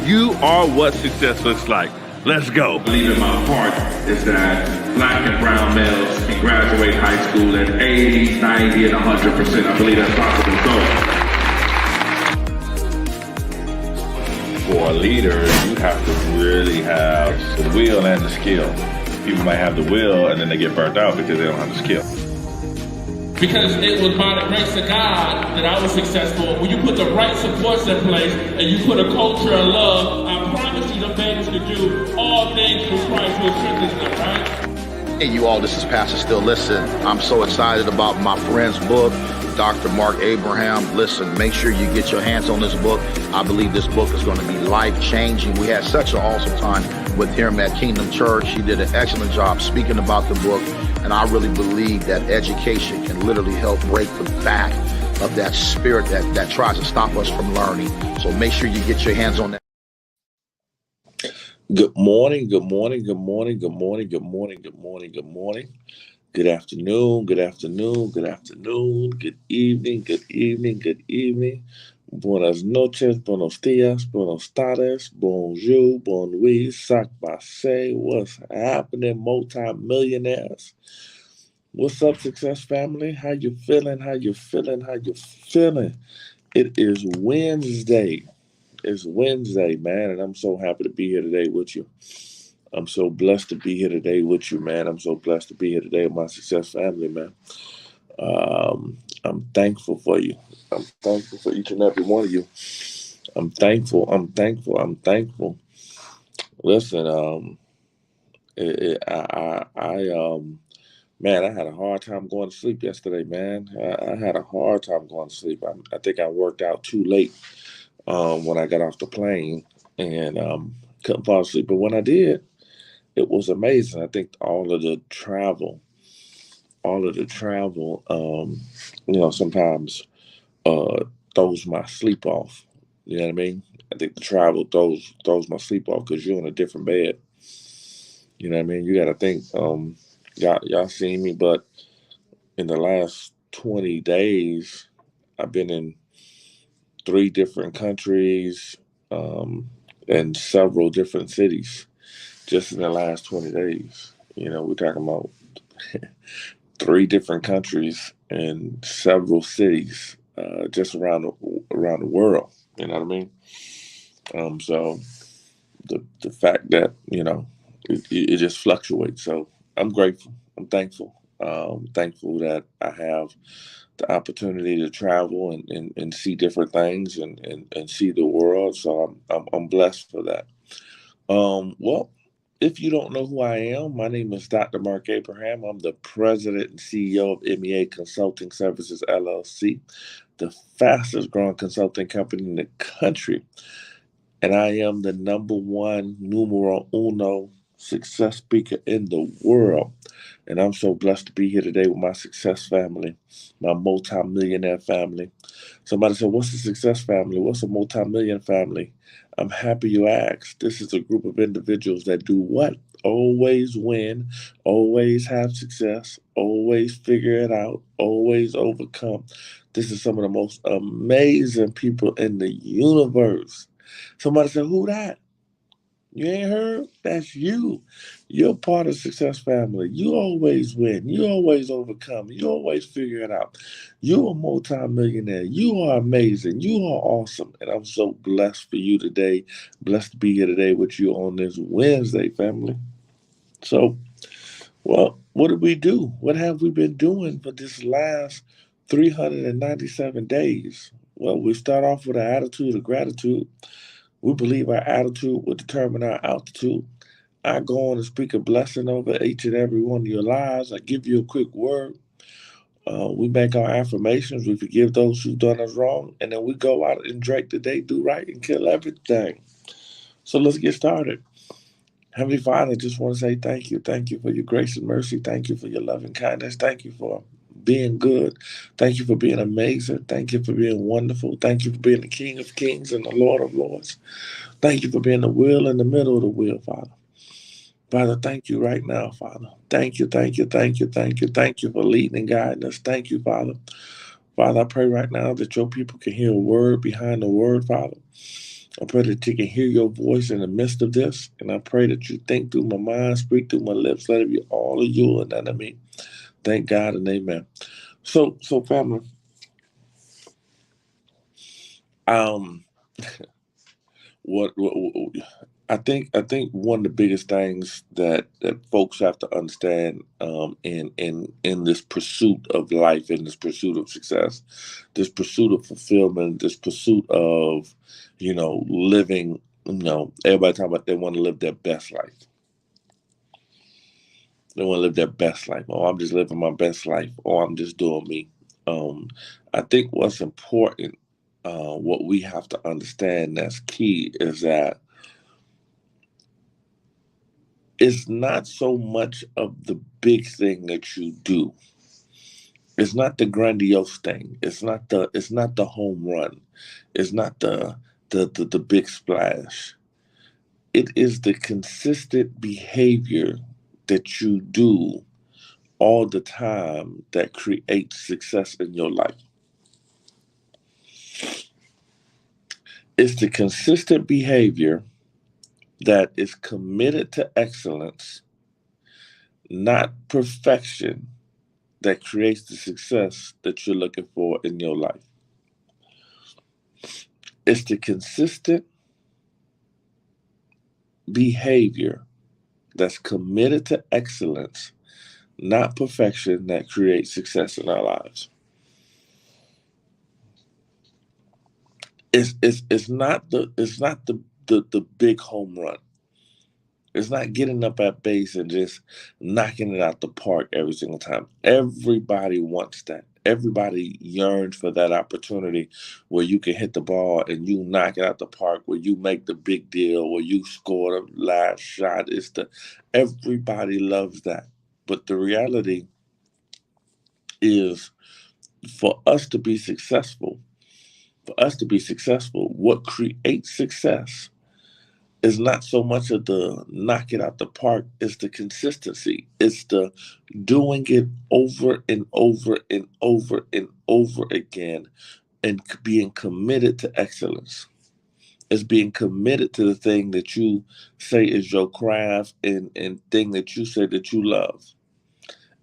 You are what success looks like. Let's go. I believe in my heart is that black and brown males can graduate high school at 80, 90, and 100%. I believe that's possible. For a leader, you have to really have the will and the skill. People might have the will and then they get burnt out because they don't have the skill. Because it was by the grace of God that I was successful. When you put the right supports in place and you put a culture of love, I promise you the fans can do all things through Christ who strengthens them, right? Hey, you all, this is Pastor Still. Listen, I'm so excited about my friend's book, Dr. MarcK Abraham. Listen, make sure you get your hands on this book. I believe this book is going to be life-changing. We had such an awesome time with him at Kingdom Church. He did an excellent job speaking about the book. And I really believe that education can literally help break the back of that spirit that tries to stop us from learning. So make sure you get your hands on that. Good morning, good morning, good morning, good morning, good morning, good morning, good morning. Good afternoon, good afternoon, good afternoon, good evening, good evening, good evening. Buenas noches, buenos dias, buenos tardes, bonjour, bon nuit, sac passe. What's happening, multi-millionaires? What's up, Success family? How you feeling? How you feeling? How you feeling? It is Wednesday. It's Wednesday, man, and I'm so happy to be here today with you. I'm so blessed to be here today with you, man. I'm so blessed to be here today with my Success family, man. I'm thankful for you. I'm thankful for each and every one of you. I'm thankful. Listen, man, I had a hard time going to sleep yesterday, man. I had a hard time going to sleep. I think I worked out too late when I got off the plane and couldn't fall asleep. But when I did, it was amazing. I think all of the travel, sometimes throws my sleep off. You know what I mean? I think the travel throws my sleep off because you're in a different bed. You know what I mean? You got to think, y'all seen me, but in the last 20 days, I've been in 3 different countries and several different cities just in the last 20 days. You know, we're talking about 3 different countries and several cities just around the world. You know what I mean? So the fact that, you know, it just fluctuates. So I'm grateful. I'm thankful. Thankful that I have the opportunity to travel and see different things and see the world. So I'm blessed for that. Well, if you don't know who I am, my name is Dr. MarcK Abraham. I'm the president and CEO of MEA Consulting Services, LLC, the fastest growing consulting company in the country. And I am the #1 numero uno success speaker in the world. And I'm so blessed to be here today with my Success family, my multi-millionaire family. Somebody said, what's a Success family? What's a multi-million family? I'm happy you asked. This is a group of individuals that do what? Always win, always have success, always figure it out, always overcome. This is some of the most amazing people in the universe. Somebody said, who that? You ain't heard? That's you. You're part of Success family. You always win. You always overcome. You always figure it out. You're a multi-millionaire. You are amazing. You are awesome. And I'm so blessed for you today. Blessed to be here today with you on this Wednesday, family. So, well, what did we do? What have we been doing for this last 397 days? Well, we start off with an attitude of gratitude. We believe our attitude will determine our altitude. I go on and speak a blessing over each and every one of your lives. I give you a quick word. We make our affirmations. We forgive those who've done us wrong. And then we go out and drink the day, do right, and kill everything. So let's get started. Heavenly Father, I just want to say thank you. Thank you for your grace and mercy. Thank you for your loving kindness. Thank you for being good. Thank you for being amazing. Thank you for being wonderful. Thank you for being the King of Kings and the Lord of Lords. Thank you for being the wheel in the middle of the wheel, Father. Father, thank you right now, Father. Thank you, thank you, thank you, thank you. Thank you for leading and guiding us. Thank you, Father. Father, I pray right now that your people can hear a word behind the word, Father. I pray that you can hear your voice in the midst of this. And I pray that you think through my mind, speak through my lips, let it be all of you and none of me. Thank God and amen. So family, um, what I think one of the biggest things that folks have to understand in this pursuit of life, in this pursuit of success, this pursuit of fulfillment, this pursuit of living. Everybody talking about they want to live their best life. They want to live their best life. Oh, I'm just living my best life. Or I'm just doing me. I think what's important, what we have to understand that's key is that it's not so much of the big thing that you do. It's not the grandiose thing. It's not the home run. It's not the big splash. It is the consistent behavior that you do all the time that creates success in your life. It's the consistent behavior that is committed to excellence, not perfection, that creates the success that you're looking for in your life. It's the consistent behavior that's committed to excellence, not perfection, that creates success in our lives. It's not the big home run. It's not getting up at base and just knocking it out the park every single time. Everybody wants that. Everybody yearns for that opportunity where you can hit the ball and you knock it out the park, where you make the big deal, where you score the last shot. Everybody loves that. But the reality is, for us to be successful, what creates success is not so much of the knock it out the park, it's the consistency. It's the doing it over and over and over and over again, and being committed to excellence. It's being committed to the thing that you say is your craft, and thing that you say that you love.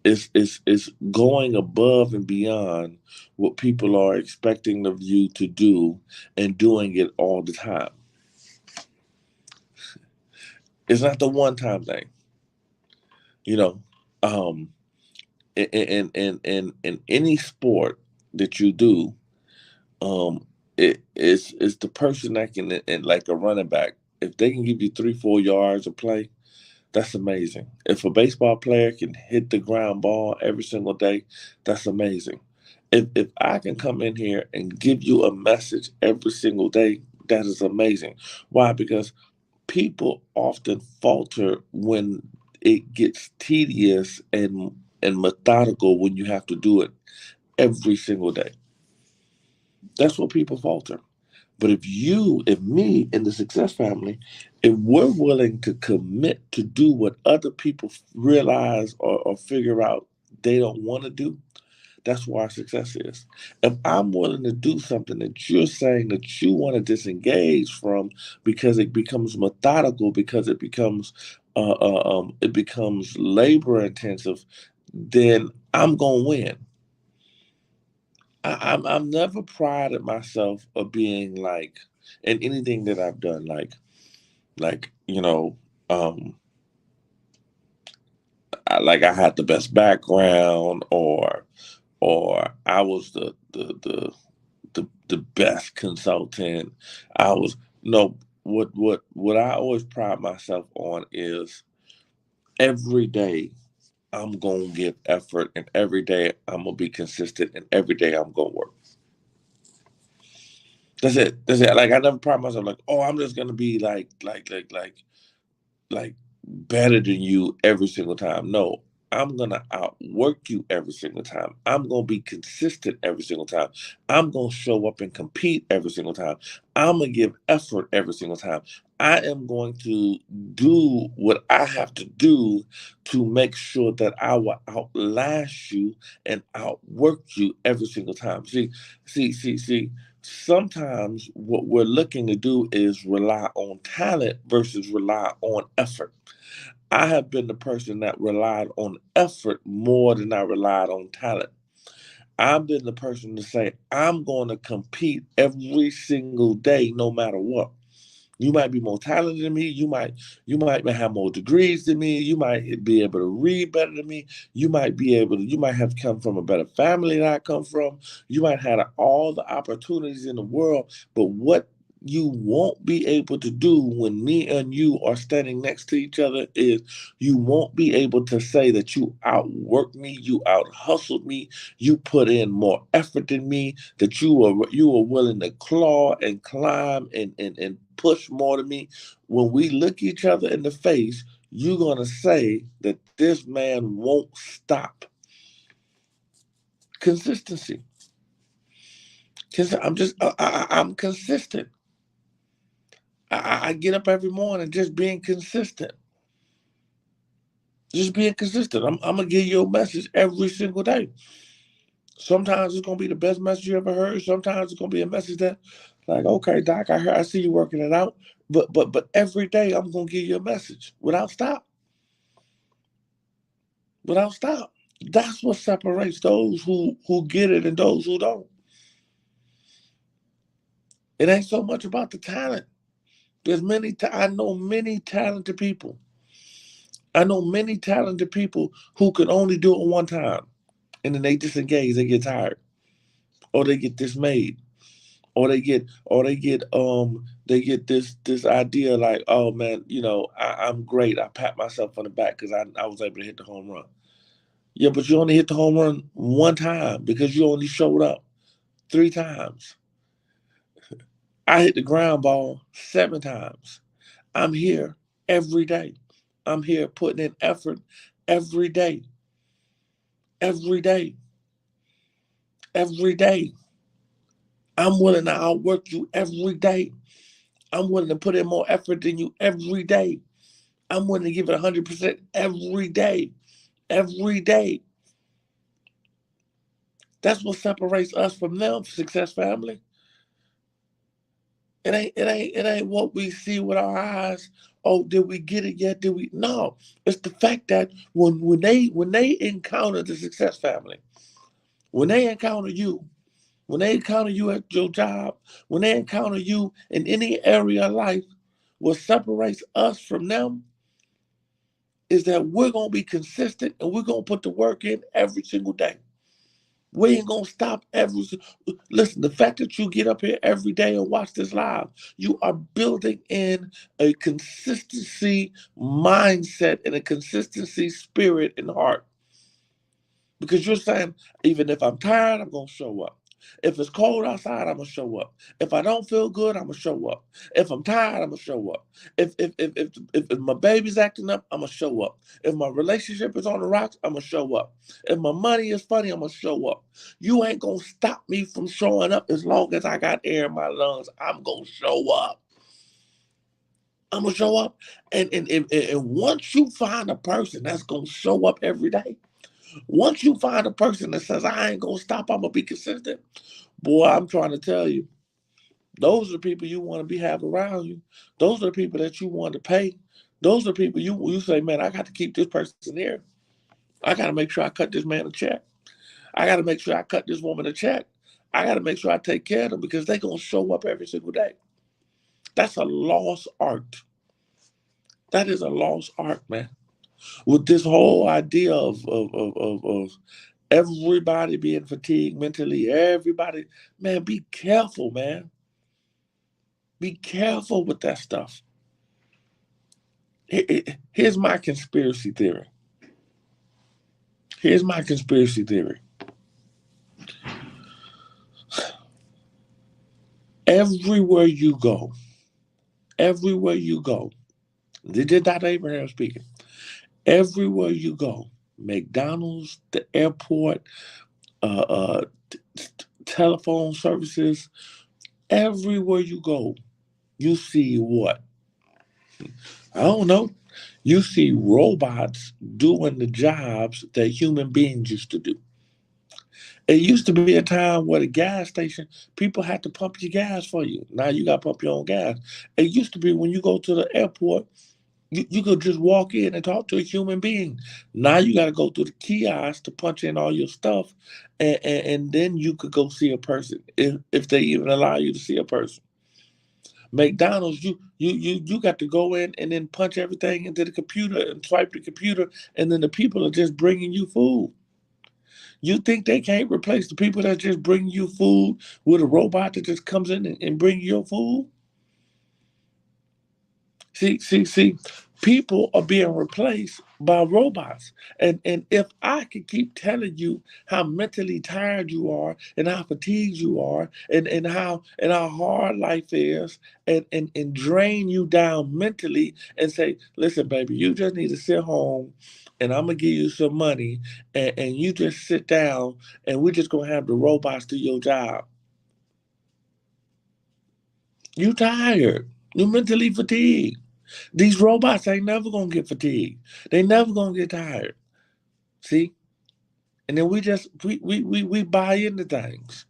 It's going above and beyond what people are expecting of you to do, and doing it all the time. It's not the one time thing. You know, um, in any sport that you do, it's the person that can, and like a running back, if they can give you 3-4 yards of play, that's amazing. If a baseball player can hit the ground ball every single day, that's amazing. If I can come in here and give you a message every single day, that is amazing. Why? Because people often falter when it gets tedious and methodical, when you have to do it every single day. That's what people falter. But if me and the success family, if we're willing to commit to do what other people realize or figure out they don't want to do, that's where our success is. If I'm willing to do something that you're saying that you want to disengage from, because it becomes methodical, because it becomes labor intensive, then I'm gonna win. I'm never prided myself of being like, in anything that I've done, like um I had the best background, or I was the best consultant. I was no what I always pride myself on is, every day I'm gonna give effort, and every day I'm gonna be consistent, and every day I'm gonna work. That's it. That's it. Like, I never pride myself like, oh, I'm just gonna be like better than you every single time. No, I'm gonna outwork you every single time. I'm gonna be consistent every single time. I'm gonna show up and compete every single time. I'm gonna give effort every single time. I am going to do what I have to do to make sure that I will outlast you and outwork you every single time. See. sometimes what we're looking to do is rely on talent versus rely on effort. I have been the person that relied on effort more than I relied on talent. I've been the person to say, I'm going to compete every single day, no matter what. You might be more talented than me. You might have more degrees than me. You might be able to read better than me. You might have come from a better family than I come from. You might have all the opportunities in the world, but what you won't be able to do when me and you are standing next to each other is you won't be able to say that you outworked me, you out hustled me, you put in more effort than me, that you were willing to claw and climb and push more than me. When we look each other in the face, you're gonna say that this man won't stop. Consistency. I'm consistent. I get up every morning just being consistent. Just being consistent. I'm gonna give you a message every single day. Sometimes it's gonna be the best message you ever heard. Sometimes it's gonna be a message that, like, okay, Doc, I see you working it out. But every day I'm gonna give you a message without stop. Without stop. That's what separates those who get it and those who don't. It ain't so much about the talent. I know many talented people. I know many talented people who can only do it one time, and then they disengage. They get tired, or they get dismayed, or they get this idea like, oh man, I'm great. I pat myself on the back because I was able to hit the home run. Yeah, but you only hit the home run one time because you only showed up 3 times. I hit the ground ball 7 times. I'm here every day. I'm here putting in effort every day. Every day. Every day. I'm willing to outwork you every day. I'm willing to put in more effort than you every day. I'm willing to give it 100% every day. Every day. That's what separates us from them, Success Family. It ain't what we see with our eyes. Oh, did we get it yet? Did we? No. It's the fact that when they encounter the Success Family, when they encounter you, when they encounter you at your job, when they encounter you in any area of life, what separates us from them is that we're gonna be consistent and we're gonna put the work in every single day. We ain't gonna stop listen, the fact that you get up here every day and watch this live, you are building in a consistency mindset and a consistency spirit and heart. Because you're saying, even if I'm tired, I'm gonna show up. If it's cold outside, I'm gonna show up. If I don't feel good, I'm gonna show up. If I'm tired, I'm gonna show up. If my baby's acting up, I'm gonna show up. If my relationship is on the rocks, I'm gonna show up. If my money is funny, I'm gonna show up. You ain't gonna stop me from showing up as long as I got air in my lungs. I'm gonna show up. I'm gonna show up. And once you find a person that's gonna show up every day, once you find a person that says, I ain't gonna stop, I'm gonna be consistent, boy, I'm trying to tell you, those are the people you want to have around you. Those are the people that you want to pay. Those are the people you say, man, I got to keep this person here. I got to make sure I cut this man a check. I got to make sure I cut this woman a check. I got to make sure I take care of them because they're going to show up every single day. That's a lost art. That is a lost art, man. With this whole idea of everybody being fatigued mentally, everybody, man, be careful, man. Be careful with that stuff. Here's my conspiracy theory. Here's my conspiracy theory. Everywhere you go, this is Dr. Abraham speaking. Everywhere you go, McDonald's, the airport, telephone services, everywhere you go, you see what? I don't know. You see robots doing the jobs that human beings used to do. It used to be a time where the gas station, people had to pump your gas for you. Now you got to pump your own gas. It used to be when you go to the airport, you could just walk in and talk to a human being. Now you got to go through the kiosk to punch in all your stuff, and then you could go see a person if they even allow you to see a person. McDonald's, you got to go in and then punch everything into the computer and swipe the computer, and then the people are just bringing you food. You think they can't replace the people that just bring you food with a robot that just comes in and bring you your food? See, people are being replaced by robots. And if I could keep telling you how mentally tired you are and how fatigued you are and how hard life is and drain you down mentally and say, listen, baby, you just need to sit home and I'm gonna give you some money and you just sit down and we're just gonna have the robots do your job. You tired. You mentally fatigued. These robots ain't never gonna get fatigued. They never gonna get tired. See? And then we buy into things.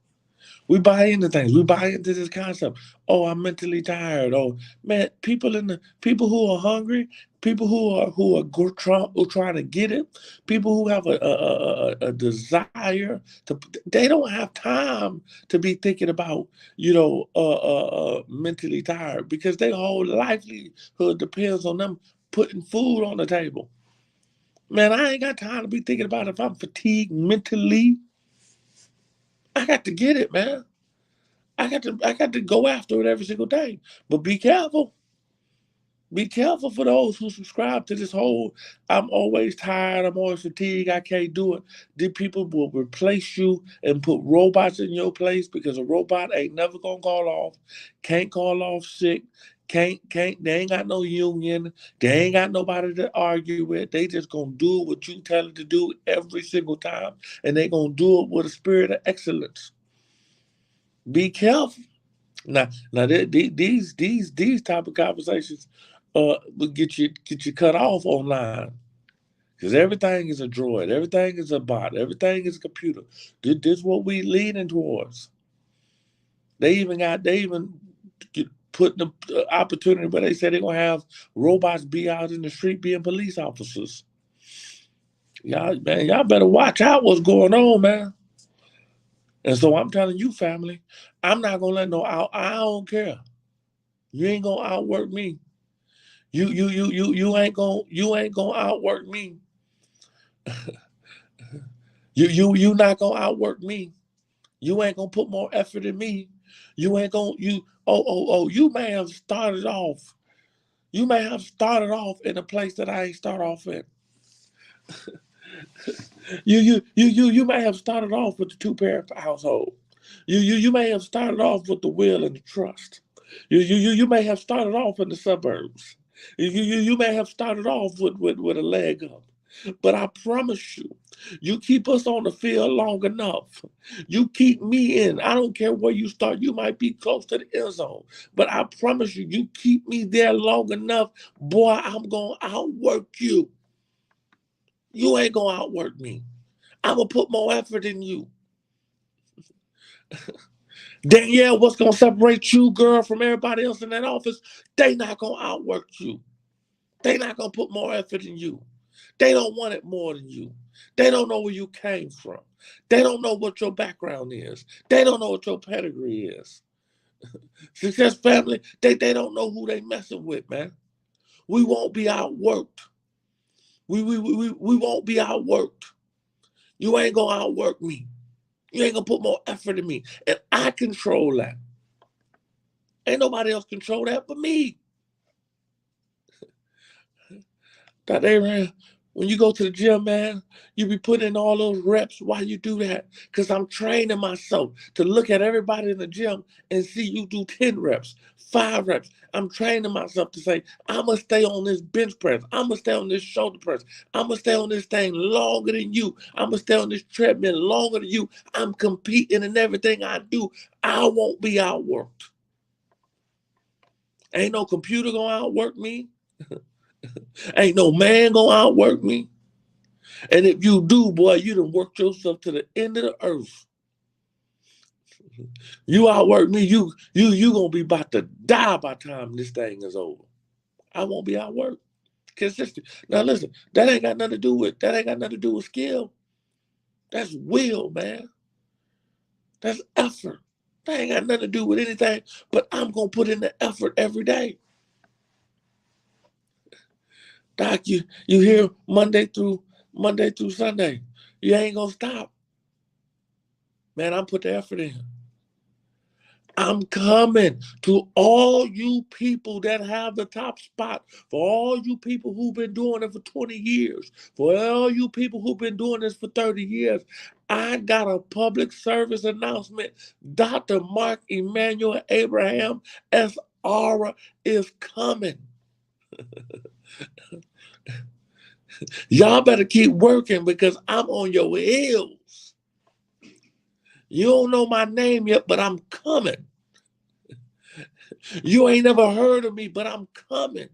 We buy into things. We buy into this concept. Oh, I'm mentally tired. Oh, man, people who are hungry, people who are trying to get it, people who have a desire to, they don't have time to be thinking about mentally tired because their whole livelihood depends on them putting food on the table. Man, I ain't got time to be thinking about if I'm fatigued mentally. I got to get it, man. I got to go after it every single day. But be careful. Be careful for those who subscribe to this whole I'm always tired, I'm always fatigued, I can't do it. The people will replace you and put robots in your place because a robot ain't never gonna call off, can't call off sick, can't they ain't got no union, they ain't got nobody to argue with. They just gonna do what you tell it to do every single time, and they gonna do it with a spirit of excellence. Be careful. Now, these type of conversations will get you cut off online because everything is a droid, everything is a bot, everything is a computer. This is what we leaning towards. They even put the opportunity where they said they're gonna have robots be out in the street being police officers. Y'all better watch out what's going on, man. And so I'm telling you, family, I'm not gonna let I don't care. You ain't gonna outwork me. You ain't gonna outwork me. you not gonna outwork me. You ain't gonna put more effort in me. You ain't gonna you may have started off. You may have started off in a place that I ain't start off in. You may have started off with the two-parent household. You may have started off with the will and the trust. You may have started off in the suburbs. You may have started off with a leg up. But I promise you keep us on the field long enough. You keep me in. I don't care where you start. You might be close to the end zone. But I promise you keep me there long enough, boy, I'm going to outwork you. You ain't going to outwork me. I'm going to put more effort in you. Danielle, what's going to separate you, girl, from everybody else in that office? They not going to outwork you. They not going to put more effort in you. They don't want it more than you. They don't know where you came from. They don't know what your background is. They don't know what your pedigree is. Success family, they don't know who they messing with, man. We won't be outworked. We won't be outworked. You ain't going to outwork me. You ain't going to put more effort in me. And I control that. Ain't nobody else control that but me. Dr. Abraham, when you go to the gym, man, you be putting in all those reps. Why you do that? Because I'm training myself to look at everybody in the gym and see you do 10 reps, 5 reps. I'm training myself to say, I'm going to stay on this bench press. I'm going to stay on this shoulder press. I'm going to stay on this thing longer than you. I'm going to stay on this treadmill longer than you. I'm competing in everything I do. I won't be outworked. Ain't no computer going to outwork me. Ain't no man going to outwork me. And if you do, boy, you done worked yourself to the end of the earth. You outwork me, you gonna be about to die by the time this thing is over. I won't be outworked. Consistent. Now listen, that ain't got nothing to do with skill. That's will, man. That's effort. That ain't got nothing to do with anything, but I'm gonna put in the effort every day. Doc, you here Monday through Sunday. You ain't gonna stop. Man, I'm put the effort in. I'm coming to all you people that have the top spot, for all you people who've been doing it for 20 years, for all you people who've been doing this for 30 years. I got a public service announcement. Dr. MarcK Abraham SR is coming. Y'all better keep working because I'm on your heels. You don't know my name yet, but I'm coming. You ain't never heard of me, but I'm coming.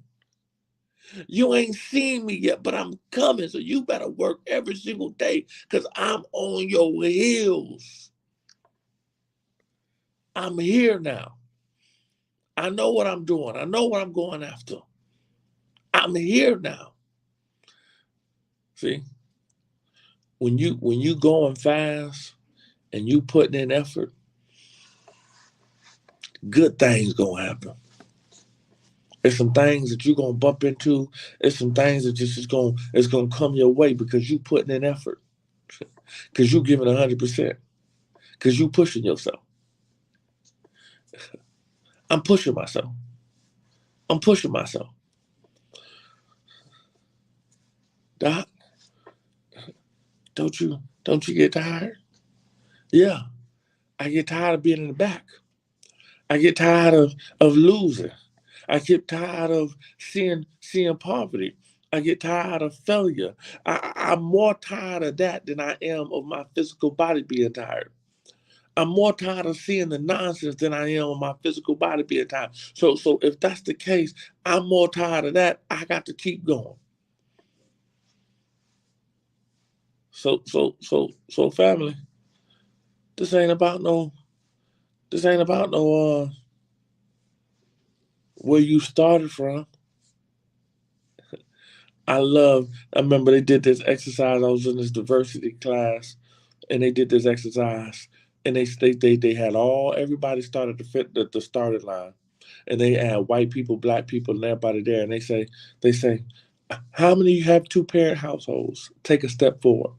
You ain't seen me yet, but I'm coming. So you better work every single day because I'm on your heels. I'm here now. I know what I'm doing. I know what I'm going after. I'm here now. See, when you going fast and you putting in effort, good things gonna happen. There's some things that you're gonna bump into. There's some things that it's gonna come your way because you putting in effort, because you giving 100%, because you pushing yourself. I'm pushing myself. I'm pushing myself. Doc, don't you get tired? Yeah, I get tired of being in the back. I get tired of losing. I get tired of seeing poverty. I get tired of failure. I'm more tired of that than I am of my physical body being tired. I'm more tired of seeing the nonsense than I am of my physical body being tired. So if that's the case, I'm more tired of that. I got to keep going. So family, this ain't about no where you started from. I remember they did this exercise. I was in this diversity class and they did this exercise and they had everybody started to fit the starting line. And they had white people, black people, and everybody there. And they say, how many of you have 2-parent households? Take a step forward.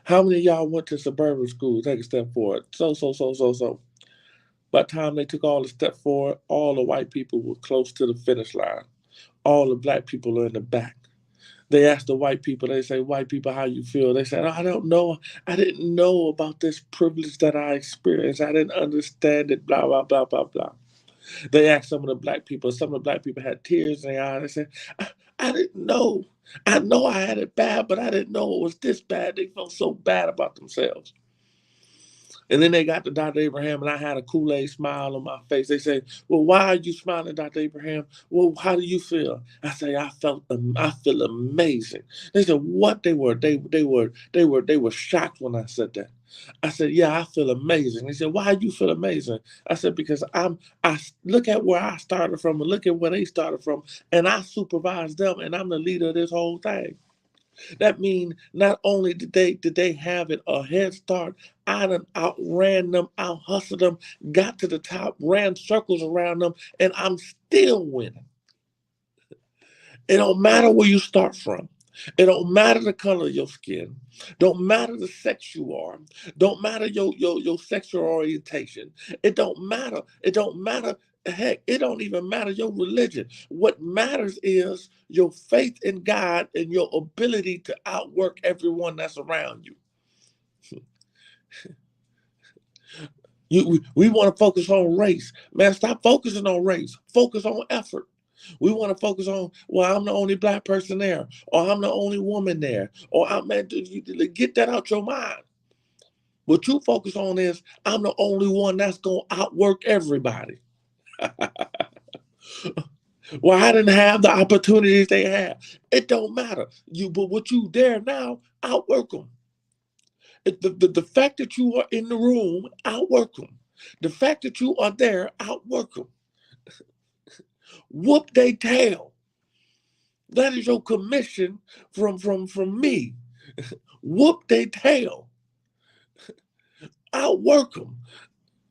How many of y'all went to suburban school? Take a step forward. So. By the time they took all the step forward, all the white people were close to the finish line. All the black people are in the back. They asked the white people, they say, white people, how you feel? They said, I don't know. I didn't know about this privilege that I experienced. I didn't understand it, blah, blah, blah, blah, blah. They asked some of the black people had tears in their eyes. They said, I didn't know. I know I had it bad, but I didn't know it was this bad. They felt so bad about themselves. And then they got to Dr. Abraham, and I had a Kool-Aid smile on my face. They say, well, why are you smiling, Dr. Abraham? Well, how do you feel? I say, I feel amazing. They said, what? They were shocked when I said that. I said, yeah, I feel amazing. They said, why do you feel amazing? I said, because I look at where I started from and look at where they started from, and I supervise them, and I'm the leader of this whole thing. That means not only did they have it a head start, I done outran them, out hustled them, got to the top, ran circles around them, and I'm still winning. It don't matter where you start from. It don't matter the color of your skin. Don't matter the sex you are. Don't matter your sexual orientation. It don't matter. It don't matter. Heck, it don't even matter your religion. What matters is your faith in God and your ability to outwork everyone that's around you. We want to focus on race. Man, stop focusing on race. Focus on effort. We want to focus on, well, I'm the only black person there, or I'm the only woman there, or get that out your mind. What you focus on is, I'm the only one that's going to outwork everybody. Well, I didn't have the opportunities they had. It don't matter. But what you there now, outwork them. The fact that you are in the room, outwork them. The fact that you are there, outwork them. Whoop they tail. That is your commission from me. Whoop they tail. Outwork them.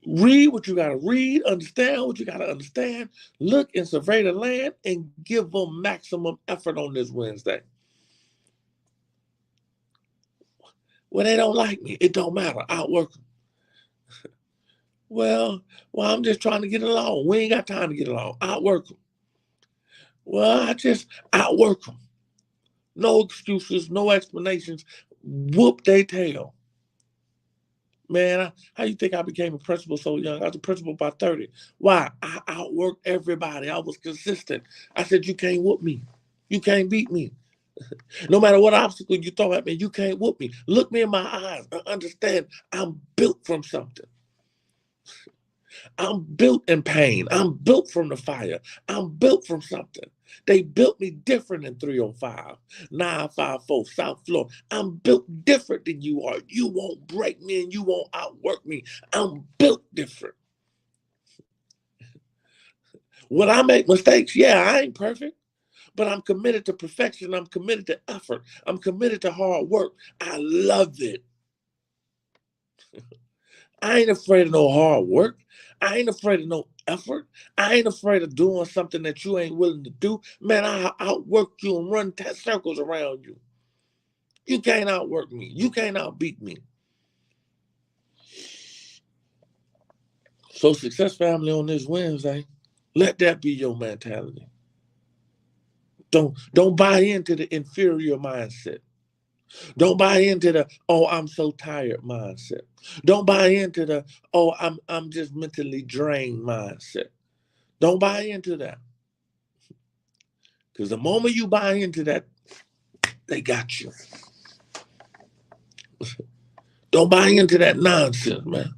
Read what you got to read, understand what you got to understand, look and survey the land, and give them maximum effort on this Wednesday. Well, they don't like me. It don't matter. Outwork them. Well, I'm just trying to get along. We ain't got time to get along. Outwork them. Well, I just outwork them. No excuses, no explanations. Whoop they tail. Man, how you think I became a principal so young? I was a principal by 30. Why? I outworked everybody. I was consistent. I said, you can't whoop me. You can't beat me. No matter what obstacle you throw at me, you can't whoop me. Look me in my eyes and understand I'm built from something. I'm built in pain. I'm built from the fire. I'm built from something. They built me different in 305, 954, South Florida. I'm built different than you are. You won't break me and you won't outwork me. I'm built different. When I make mistakes, yeah, I ain't perfect, but I'm committed to perfection. I'm committed to effort. I'm committed to hard work. I love it. I ain't afraid of no hard work. I ain't afraid of no effort. I ain't afraid of doing something that you ain't willing to do. Man, I'll outwork you and run 10 circles around you. You can't outwork me. You can't outbeat me. So Success Family, on this Wednesday, let that be your mentality. Don't buy into the inferior mindset. Don't buy into the, oh, I'm so tired mindset. Don't buy into the, oh, I'm just mentally drained mindset. Don't buy into that. Because the moment you buy into that, they got you. Don't buy into that nonsense, man.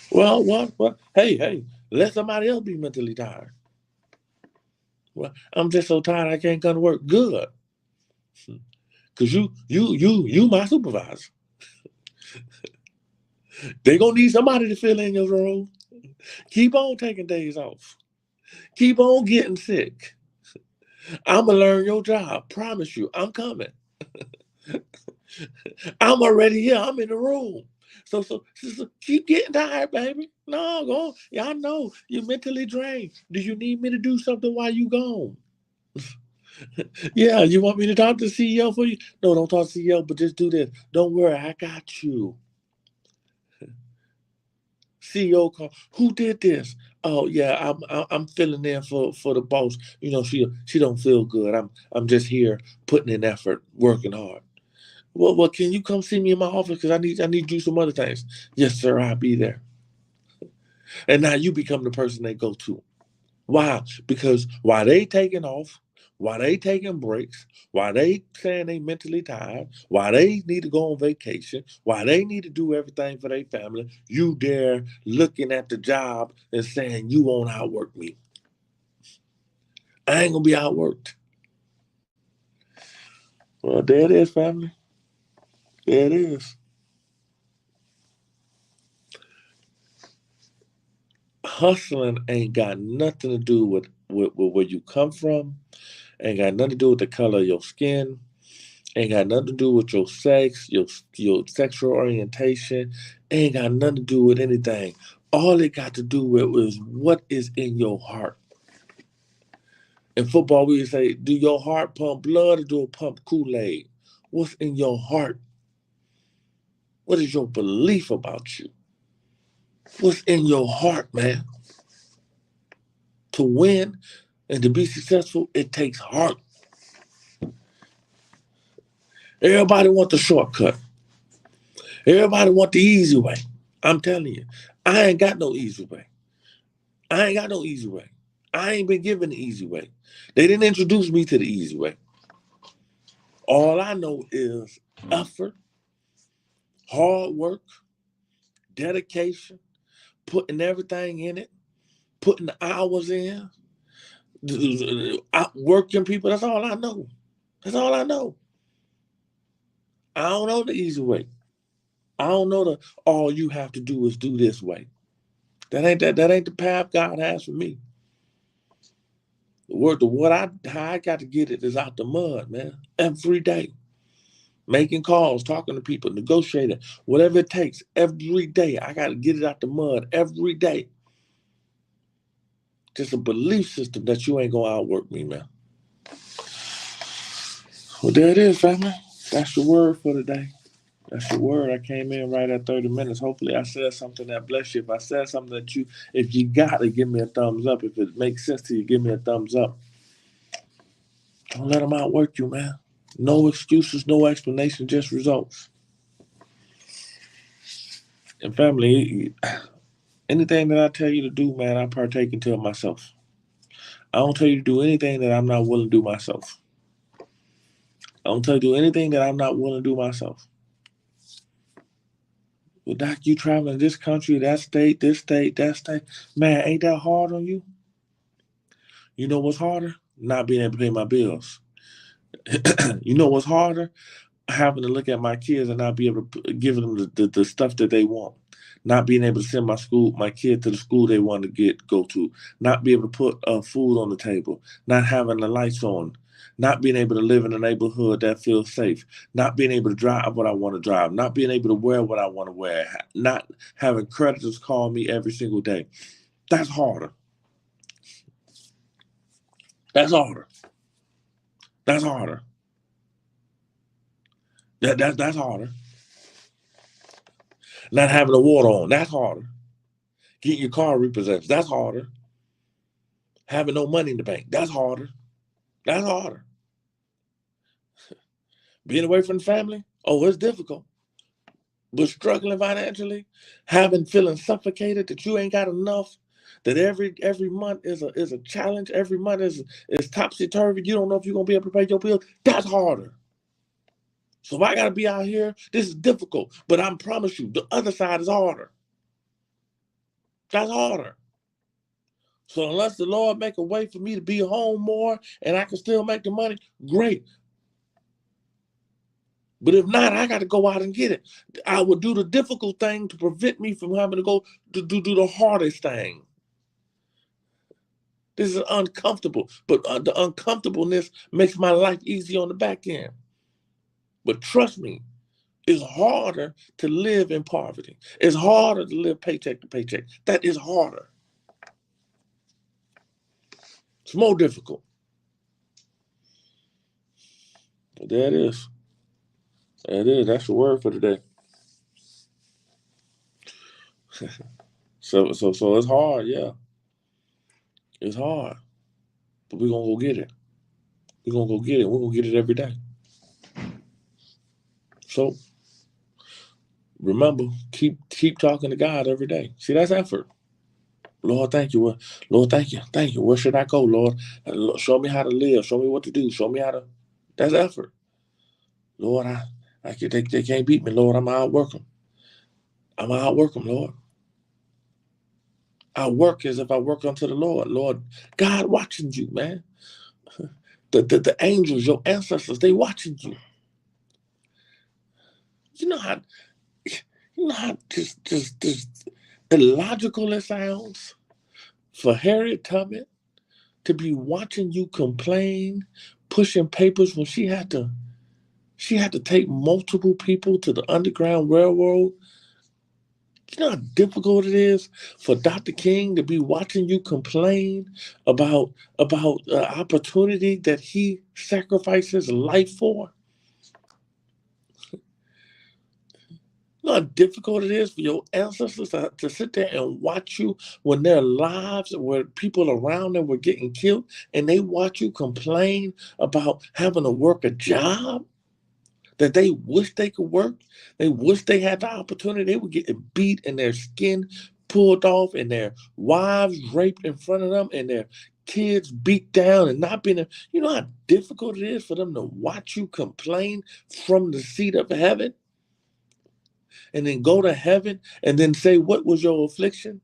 Well, hey, let somebody else be mentally tired. Well, I'm just so tired I can't come to work. Good. Because you my supervisor. They gonna need somebody to fill in your role. Keep on taking days off. Keep on getting sick. I'm gonna learn your job. Promise you, I'm coming. I'm already here. I'm in the room. So keep getting tired, baby. No, go. Y'all know you're mentally drained. Do you need me to do something while you gone? Yeah, you want me to talk to the CEO for you? No, don't talk to CEO, but just do this. Don't worry, I got you. CEO call. Who did this? Oh yeah, I'm filling in for the boss. You know, she don't feel good. I'm just here putting in effort, working hard. Well, can you come see me in my office? Because I need to do some other things. Yes, sir, I'll be there. And now you become the person they go to. Why? Because while they taking off, while they taking breaks, while they saying they mentally tired, while they need to go on vacation, while they need to do everything for their family, you there looking at the job and saying you won't outwork me. I ain't gonna be outworked. Well, there it is, family. There it is. Hustling ain't got nothing to do with where you come from. Ain't got nothing to do with the color of your skin. Ain't got nothing to do with your sex, your sexual orientation. Ain't got nothing to do with anything. All it got to do with is what is in your heart. In football, we would say, do your heart pump blood or do it pump Kool-Aid? What's in your heart? What is your belief about you? What's in your heart, man? To win and to be successful, it takes heart. Everybody wants the shortcut. Everybody wants the easy way. I'm telling you, I ain't got no easy way. I ain't got no easy way. I ain't been given the easy way. They didn't introduce me to the easy way. All I know is effort, hard work, dedication, putting everything in it, putting the hours in, working people. That's all I know. That's all I know. I don't know the easy way. I don't know the all you have to do is do this way. That ain't the path God has for me. How I got to get it is out the mud, man. Every day. Making calls, talking to people, negotiating, whatever it takes. Every day. I got to get it out the mud every day. Just a belief system that you ain't gonna outwork me, man. Well, there it is, family. That's your word for today. That's your word. I came in right at 30 minutes. Hopefully I said something that bless you. If I said something that if you got to give me a thumbs up. If it makes sense to you, give me a thumbs up. Don't let them outwork you, man. No excuses, no explanation, just results. And family, anything that I tell you to do, man, I partake into it myself. I don't tell you to do anything that I'm not willing to do myself. I don't tell you to do anything that I'm not willing to do myself. Well, Doc, you traveling this country, that state, this state, that state. Man, ain't that hard on you? You know what's harder? Not being able to pay my bills. You know what's harder? Having to look at my kids and not be able to give them the stuff that they want. Not being able to send my kid to the school they want to go to. Not be able to put food on the table. Not having the lights on. Not being able to live in a neighborhood that feels safe. Not being able to drive what I want to drive. Not being able to wear what I want to wear. Not having creditors call me every single day. That's harder. That's harder. That's harder. That's harder. Not having the water on. That's harder. Getting your car repossessed. That's harder. Having no money in the bank. That's harder. That's harder. Being away from the family. Oh, it's difficult. But struggling financially, feeling suffocated that you ain't got enough, that every month is a challenge. Every month is topsy-turvy. You don't know if you're gonna be able to pay your bills. That's harder. So if I gotta be out here, this is difficult. But I promise you, the other side is harder. That's harder. So unless the Lord make a way for me to be home more and I can still make the money, great. But if not, I got to go out and get it. I would do the difficult thing to prevent me from having to go to do the hardest thing. This is uncomfortable, but the uncomfortableness makes my life easy on the back end. But trust me, it's harder to live in poverty. It's harder to live paycheck to paycheck. That is harder. It's more difficult. But there it is. There it is. That's the word for today. So it's hard, yeah. It's hard. But we're gonna go get it. We're gonna go get it. We're gonna get it every day. So remember, keep talking to God every day. See, that's effort. Lord, thank you. Lord, thank you. Thank you. Where should I go, Lord? Show me how to live. Show me what to do. Show me how to. That's effort. Lord, they can't beat me, Lord. I'm going to outwork them. I'm going to outwork them, Lord. I work as if I work unto the Lord. Lord, God watching you, man. The angels, your ancestors, they watching you. You know how just illogical it sounds for Harriet Tubman to be watching you complain, pushing papers when she had to take multiple people to the Underground Railroad. You know how difficult it is for Dr. King to be watching you complain about opportunity that he sacrificed his life for? You know how difficult it is for your ancestors to sit there and watch you when their lives, where people around them were getting killed, and they watch you complain about having to work a job that they wish they could work. They wish they had the opportunity. They were getting beat and their skin pulled off and their wives raped in front of them and their kids beat down and not being, you know how difficult it is for them to watch you complain from the seat of heaven and then go to heaven and then say, what was your affliction?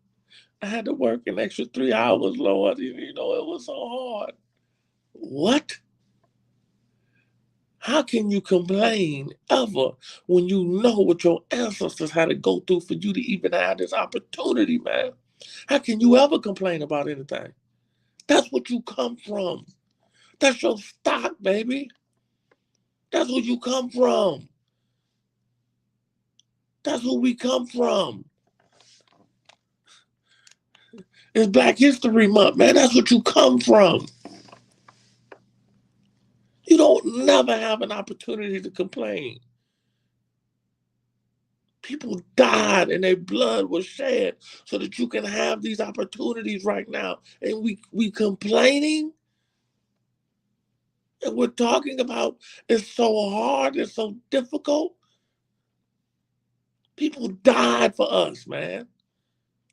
I had to work an extra 3 hours, Lord. You know, it was so hard. What? How can you complain ever when you know what your ancestors had to go through for you to even have this opportunity, man? How can you ever complain about anything? That's what you come from. That's your stock, baby. That's where you come from. That's where we come from. It's Black History Month, man. That's what you come from. You don't never have an opportunity to complain. People died and their blood was shed so that you can have these opportunities right now. And we complaining, and we're talking about it's so hard, it's so difficult. People died for us, man.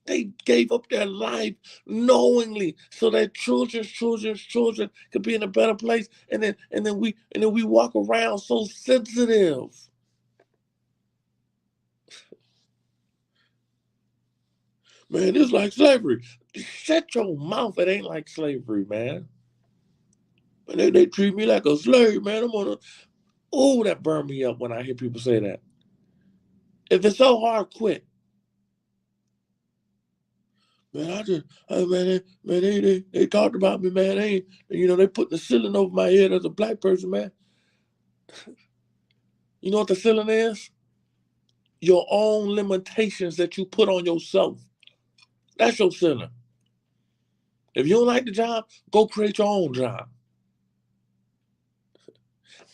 They gave up their life knowingly so that children could be in a better place. And then we walk around so sensitive. Man, it's like slavery. Shut your mouth. It ain't like slavery, man. And they treat me like a slave, man. Oh, that burned me up when I hear people say that. If it's so hard, quit. Man, they talked about me, man. They put the ceiling over my head as a black person, man. You know what the ceiling is? Your own limitations that you put on yourself. That's your ceiling. If you don't like the job, go create your own job.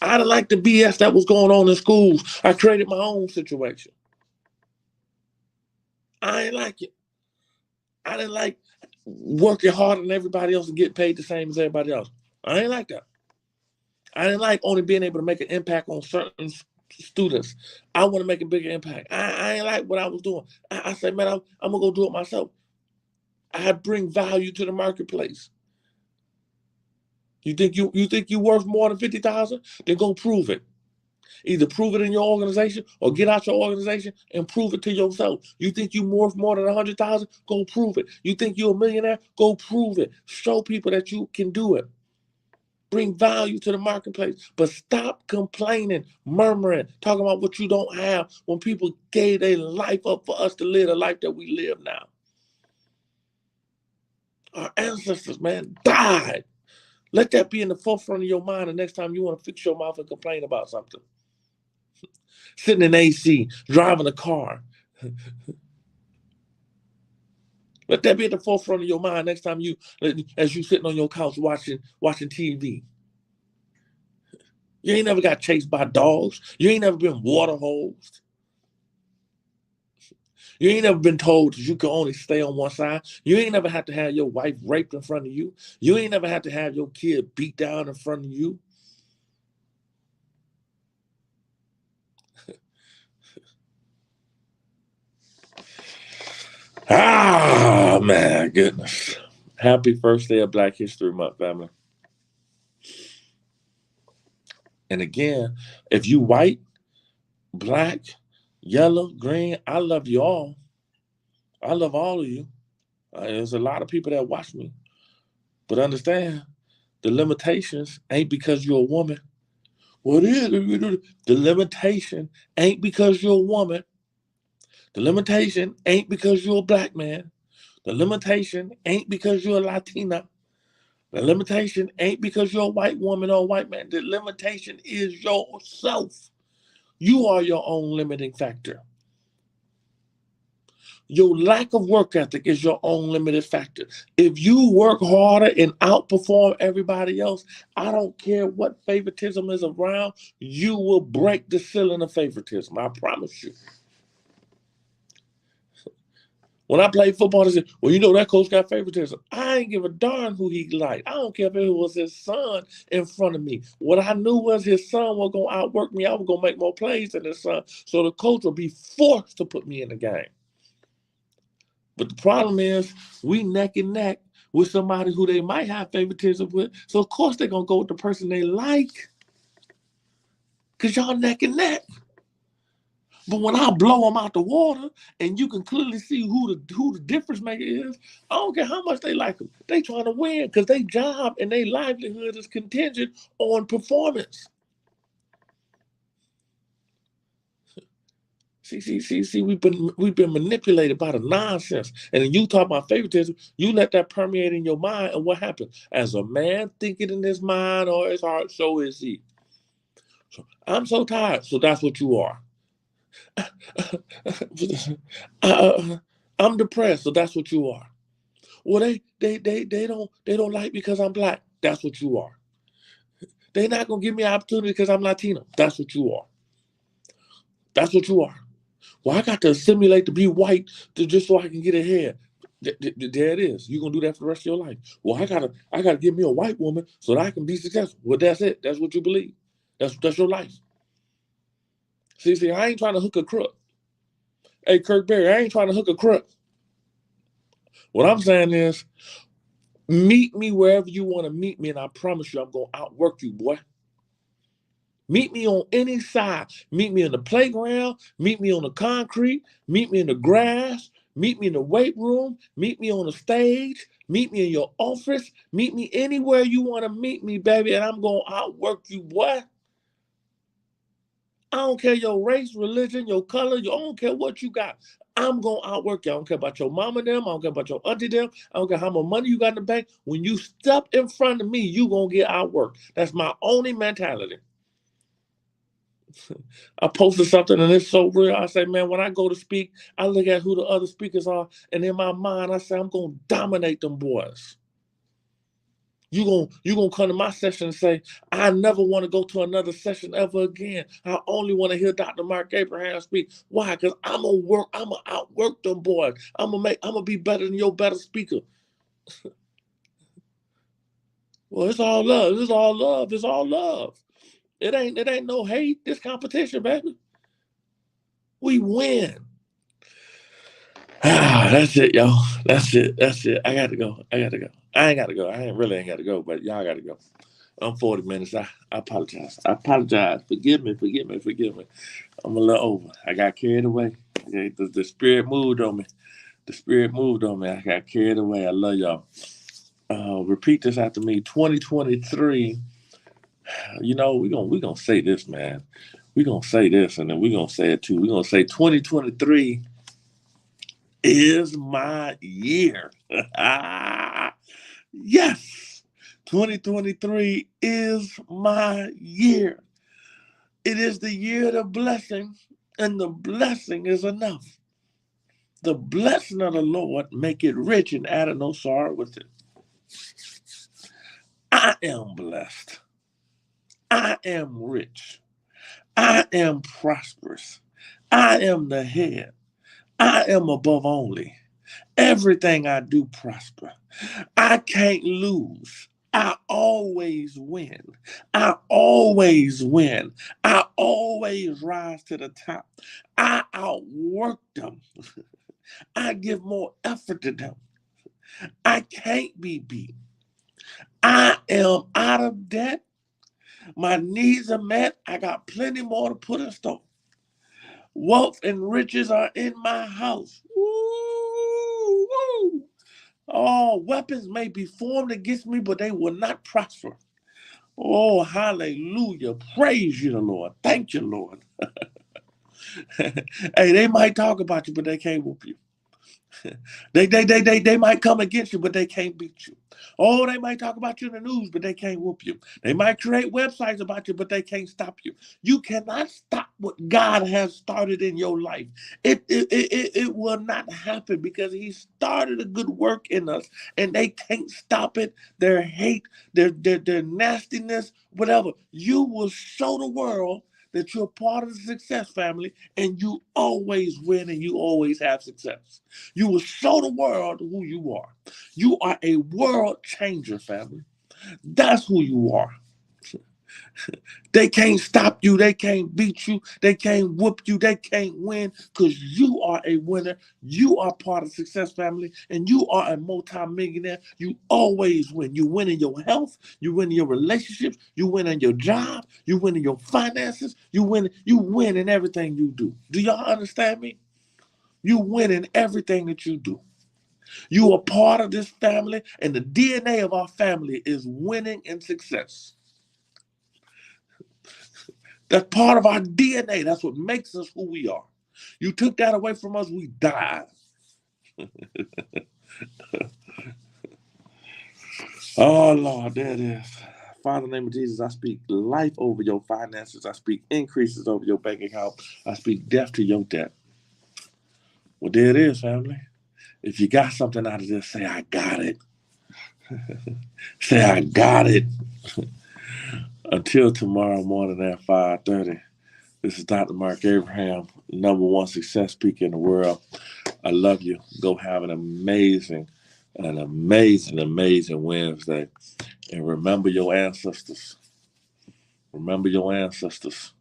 I didn't like the BS that was going on in schools. I created my own situation. I ain't like it. I didn't like working harder than everybody else and getting paid the same as everybody else. I ain't like that. I didn't like only being able to make an impact on certain students. I want to make a bigger impact. I ain't like what I was doing. I said, man, I'm going to go do it myself. I bring value to the marketplace. You think you worth more than 50,000? Then go prove it. Either prove it in your organization or get out your organization and prove it to yourself. You think you worth more than 100,000? Go prove it. You think you're a millionaire? Go prove it. Show people that you can do it. Bring value to the marketplace. But stop complaining, murmuring, talking about what you don't have when people gave their life up for us to live the life that we live now. Our ancestors, man, died. Let that be in the forefront of your mind the next time you want to fix your mouth and complain about something. Sitting in AC, driving a car. Let that be at the forefront of your mind next time as you sitting on your couch watching TV. You ain't never got chased by dogs. You ain't never been water hosed. You ain't never been told that you can only stay on one side. You ain't never had to have your wife raped in front of you. You ain't never had to have your kid beat down in front of you. Ah, man, goodness. Happy first day of Black History Month, family. And again, if you white, black, yellow, green, I love you all. I love all of you. There's a lot of people that watch me. But understand, the limitations ain't because you're a woman. What is it? The limitation ain't because you're a woman. The limitation ain't because you're a black man. The limitation ain't because you're a Latina. The limitation ain't because you're a white woman or a white man. The limitation is yourself. You are your own limiting factor. Your lack of work ethic is your own limited factor. If you work harder and outperform everybody else, I don't care what favoritism is around, you will break the ceiling of favoritism. I promise you. When I played football, they said, well, you know that coach got favoritism. I ain't give a darn who he liked. I don't care if it was his son in front of me. What I knew was his son was going to outwork me. I was going to make more plays than his son. So the coach would be forced to put me in the game. But the problem is we neck and neck with somebody who they might have favoritism with. So, of course, they're going to go with the person they like because y'all neck and neck. But when I blow them out the water and you can clearly see who the difference maker is, I don't care how much they like them. They trying to win because their job and their livelihood is contingent on performance. See, we've been manipulated by the nonsense. And then you talk about favoritism, you let that permeate in your mind, and what happens? As a man thinking in his mind or his heart, so is he. So I'm so tired, so that's what you are. I'm depressed, so that's what you are. Well, they don't like me because I'm black. That's what you are. They're not gonna give me an opportunity because I'm Latino. That's what you are. That's what you are. Well, I got to assimilate to be white just so I can get ahead. There it is. You're gonna do that for the rest of your life. Well, I gotta give me a white woman so that I can be successful. Well, that's it. That's what you believe. That's your life. See, I ain't trying to hook a crook. Hey, Kirk Berry, I ain't trying to hook a crook. What I'm saying is, meet me wherever you want to meet me, and I promise you I'm gonna outwork you, boy. Meet me on any side. Meet me in the playground. Meet me on the concrete. Meet me in the grass. Meet me in the weight room. Meet me on the stage. Meet me in your office. Meet me anywhere you want to meet me, baby, and I'm going to outwork you, boy. I don't care your race, religion, your color. I don't care what you got. I'm going to outwork you. I don't care about your mama them. I don't care about your auntie them. I don't care how much money you got in the bank. When you step in front of me, you going to get outworked. That's my only mentality. I posted something and it's so real. I say, man, when I go to speak, I look at who the other speakers are, and in my mind, I say, I'm going to dominate them boys. You're gonna come to my session and say, I never want to go to another session ever again. I only want to hear Dr. MarcK Abraham speak. Why? Because I'm gonna outwork them boys. I'm gonna be better than your better speaker. Well, it's all love. It's all love. It's all love. It ain't no hate. It's competition, baby. We win. That's it, y'all. That's it. I got to go. I ain't got to go. I ain't got to go, but y'all got to go. I'm 40 minutes. I apologize. Forgive me. I'm a little over. I got carried away. Okay, the spirit moved on me. I got carried away. I love y'all. Repeat this after me. 2023. You know, we're gonna say this, man. We're gonna say this, and then we're gonna say it too. We're gonna say 2023 is my year. Yes, 2023 is my year. It is the year of the blessing, and the blessing is enough. The blessing of the Lord make it rich and add no sorrow with it. I am blessed. I am rich. I am prosperous. I am the head. I am above only. Everything I do prosper. I can't lose. I always win. I always win. I always rise to the top. I outwork them. I give more effort to them. I can't be beat. I am out of debt. My needs are met. I got plenty more to put in store. Wealth and riches are in my house. Woo, woo. Oh, weapons may be formed against me, but they will not prosper. Oh, hallelujah. Praise you, the Lord. Thank you, Lord. Hey, they might talk about you, but they can't whoop you. They might come against you, but they can't beat you. Oh, they might talk about you in the news, but they can't whoop you. They might create websites about you, but they can't stop you. You cannot stop what God has started in your life. It will not happen because He started a good work in us, and they can't stop it. Their hate, their nastiness, whatever. You will show the world that you're part of the success family, and you always win and you always have success. You will show the world who you are. You are a world changer, family. That's who you are. They can't stop you. They can't beat you. They can't whoop you. They can't win because you are a winner. You are part of the success family, and you are a multi-millionaire. You always win. You win in your health. You win in your relationships. You win in your job. You win in your finances. You win in everything you do. Do y'all understand me? You win in everything that you do. You are part of this family, and the DNA of our family is winning and success. That's part of our DNA. That's what makes us who we are. You took that away from us, we died. Oh, Lord, there it is. Father, in the name of Jesus, I speak life over your finances. I speak increases over your bank account. I speak death to your debt. Well, there it is, family. If you got something out of this, say, I got it. Say, I got it. Until tomorrow morning at 5:30, this is Dr. MarcK Abraham, #1 success speaker in the world. I love you. Go have an amazing Wednesday. And remember your ancestors. Remember your ancestors.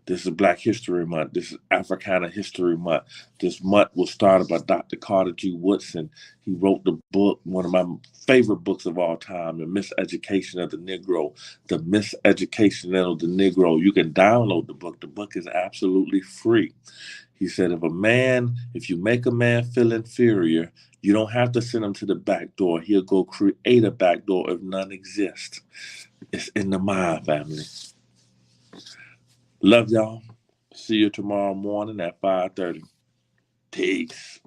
This is Black History Month. This is Africana History Month. This month was started by Dr. Carter G. Woodson. He wrote the book, one of my favorite books of all time, The Miseducation of the Negro. The Miseducation of the Negro. You can download the book. The book is absolutely free. He said, if you make a man feel inferior, you don't have to send him to the back door. He'll go create a back door if none exists. It's in the mind, family. Love y'all. See you tomorrow morning at 5:30. Peace.